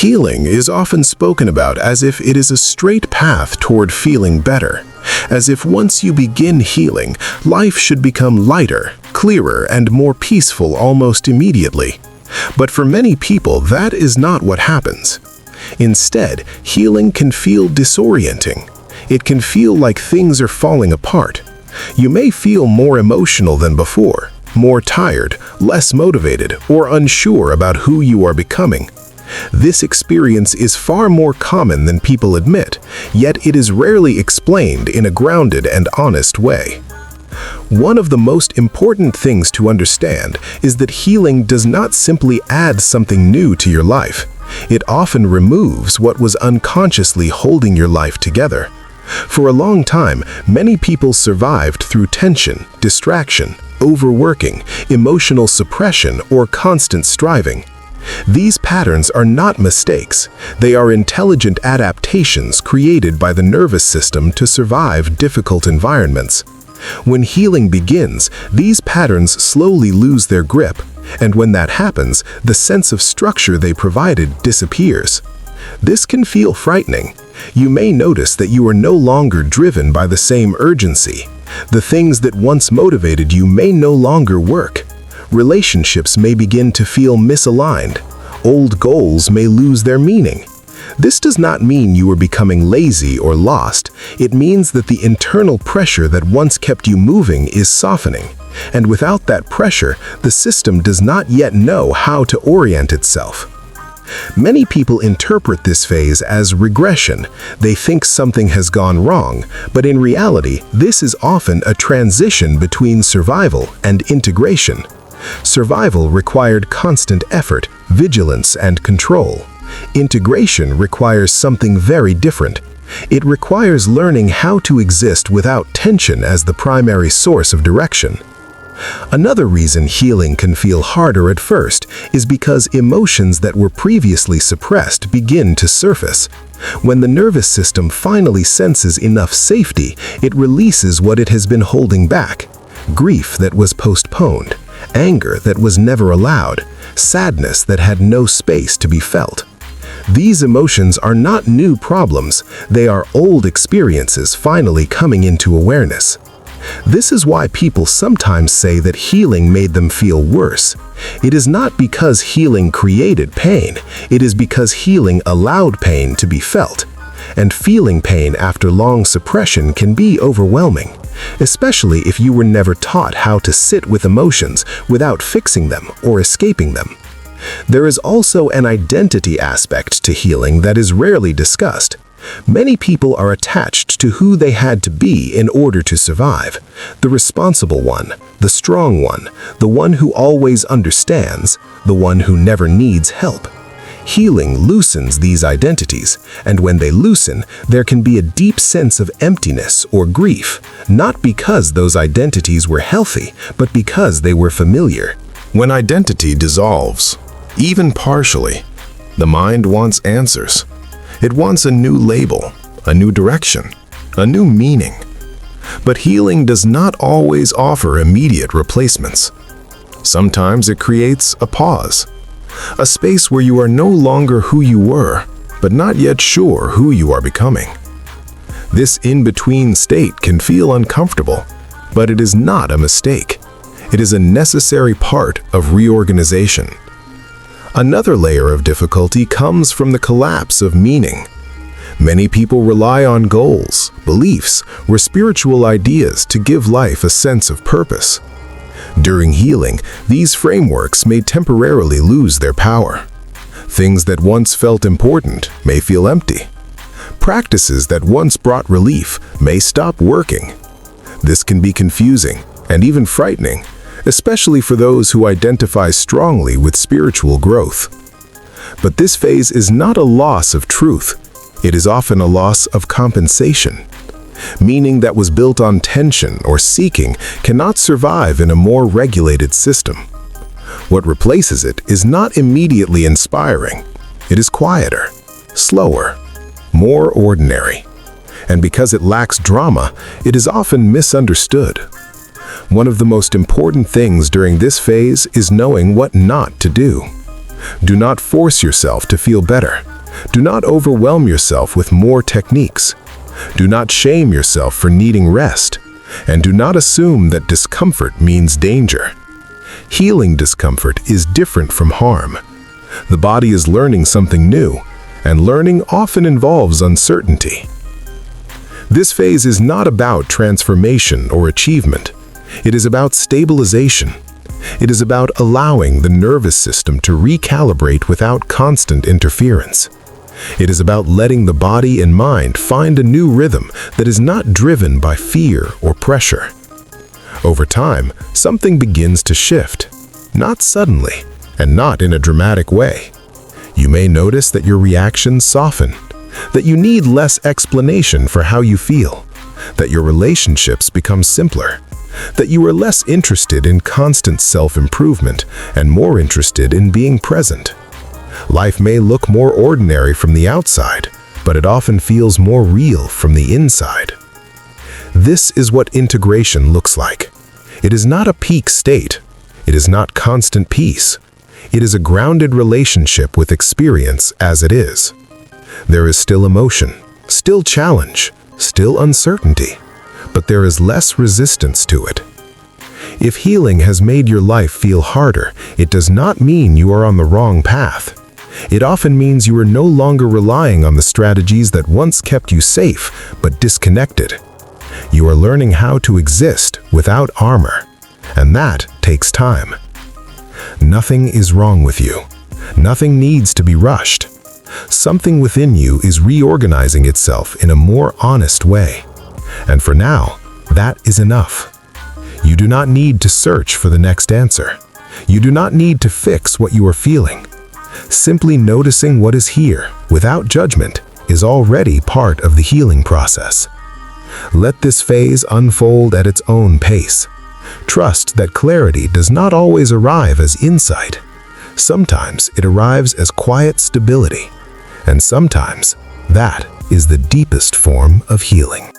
Healing is often spoken about as if it is a straight path toward feeling better, as if once you begin healing, life should become lighter, clearer, and more peaceful almost immediately. But for many people, that is not what happens. Instead, healing can feel disorienting. It can feel like things are falling apart. You may feel more emotional than before, more tired, less motivated, or unsure about who you are becoming. This experience is far more common than people admit, yet it is rarely explained in a grounded and honest way. One of the most important things to understand is that healing does not simply add something new to your life. It often removes what was unconsciously holding your life together. For a long time, many people survived through tension, distraction, overworking, emotional suppression, or constant striving. These patterns are not mistakes. They are intelligent adaptations created by the nervous system to survive difficult environments. When healing begins, these patterns slowly lose their grip, and when that happens, the sense of structure they provided disappears. This can feel frightening. You may notice that you are no longer driven by the same urgency. The things that once motivated you may no longer work. Relationships may begin to feel misaligned. Old goals may lose their meaning. This does not mean you are becoming lazy or lost. It means that the internal pressure that once kept you moving is softening. And without that pressure, the system does not yet know how to orient itself. Many people interpret this phase as regression. They think something has gone wrong, but in reality, this is often a transition between survival and integration. Survival required constant effort, vigilance, and control. Integration requires something very different. It requires learning how to exist without tension as the primary source of direction. Another reason healing can feel harder at first is because emotions that were previously suppressed begin to surface. When the nervous system finally senses enough safety, it releases what it has been holding back. Grief that was postponed, anger that was never allowed, sadness that had no space to be felt. These emotions are not new problems, they are old experiences finally coming into awareness. This is why people sometimes say that healing made them feel worse. It is not because healing created pain, it is because healing allowed pain to be felt. And feeling pain after long suppression can be overwhelming, especially if you were never taught how to sit with emotions without fixing them or escaping them. There is also an identity aspect to healing that is rarely discussed. Many people are attached to who they had to be in order to survive. The responsible one, the strong one, the one who always understands, the one who never needs help. Healing loosens these identities, and when they loosen, there can be a deep sense of emptiness or grief, not because those identities were healthy, but because they were familiar. When identity dissolves, even partially, the mind wants answers. It wants a new label, a new direction, a new meaning. But healing does not always offer immediate replacements. Sometimes it creates a pause, a space where you are no longer who you were, but not yet sure who you are becoming. This in-between state can feel uncomfortable, but it is not a mistake. It is a necessary part of reorganization. Another layer of difficulty comes from the collapse of meaning. Many people rely on goals, beliefs, or spiritual ideas to give life a sense of purpose. During healing, these frameworks may temporarily lose their power. Things that once felt important may feel empty. Practices that once brought relief may stop working. This can be confusing and even frightening, especially for those who identify strongly with spiritual growth. But this phase is not a loss of truth. It is often a loss of compensation. Meaning that was built on tension or seeking cannot survive in a more regulated system. What replaces it is not immediately inspiring. It is quieter, slower, more ordinary. And because it lacks drama, it is often misunderstood. One of the most important things during this phase is knowing what not to do. Do not force yourself to feel better. Do not overwhelm yourself with more techniques. Do not shame yourself for needing rest. And do not assume that discomfort means danger. Healing discomfort is different from harm. The body is learning something new, and learning often involves uncertainty. This phase is not about transformation or achievement. It is about stabilization. It is about allowing the nervous system to recalibrate without constant interference. It is about letting the body and mind find a new rhythm that is not driven by fear or pressure. Over time, something begins to shift, not suddenly, and not in a dramatic way. You may notice that your reactions soften, that you need less explanation for how you feel, that your relationships become simpler, that you are less interested in constant self-improvement and more interested in being present. Life may look more ordinary from the outside, but it often feels more real from the inside. This is what integration looks like. It is not a peak state. It is not constant peace. It is a grounded relationship with experience as it is. There is still emotion, still challenge, still uncertainty, but there is less resistance to it. If healing has made your life feel harder, it does not mean you are on the wrong path. It often means you are no longer relying on the strategies that once kept you safe but disconnected. You are learning how to exist without armor, and that takes time. Nothing is wrong with you. Nothing needs to be rushed. Something within you is reorganizing itself in a more honest way. And for now, that is enough. You do not need to search for the next answer. You do not need to fix what you are feeling. Simply noticing what is here, without judgment, is already part of the healing process. Let this phase unfold at its own pace. Trust that clarity does not always arrive as insight. Sometimes it arrives as quiet stability, and sometimes that is the deepest form of healing.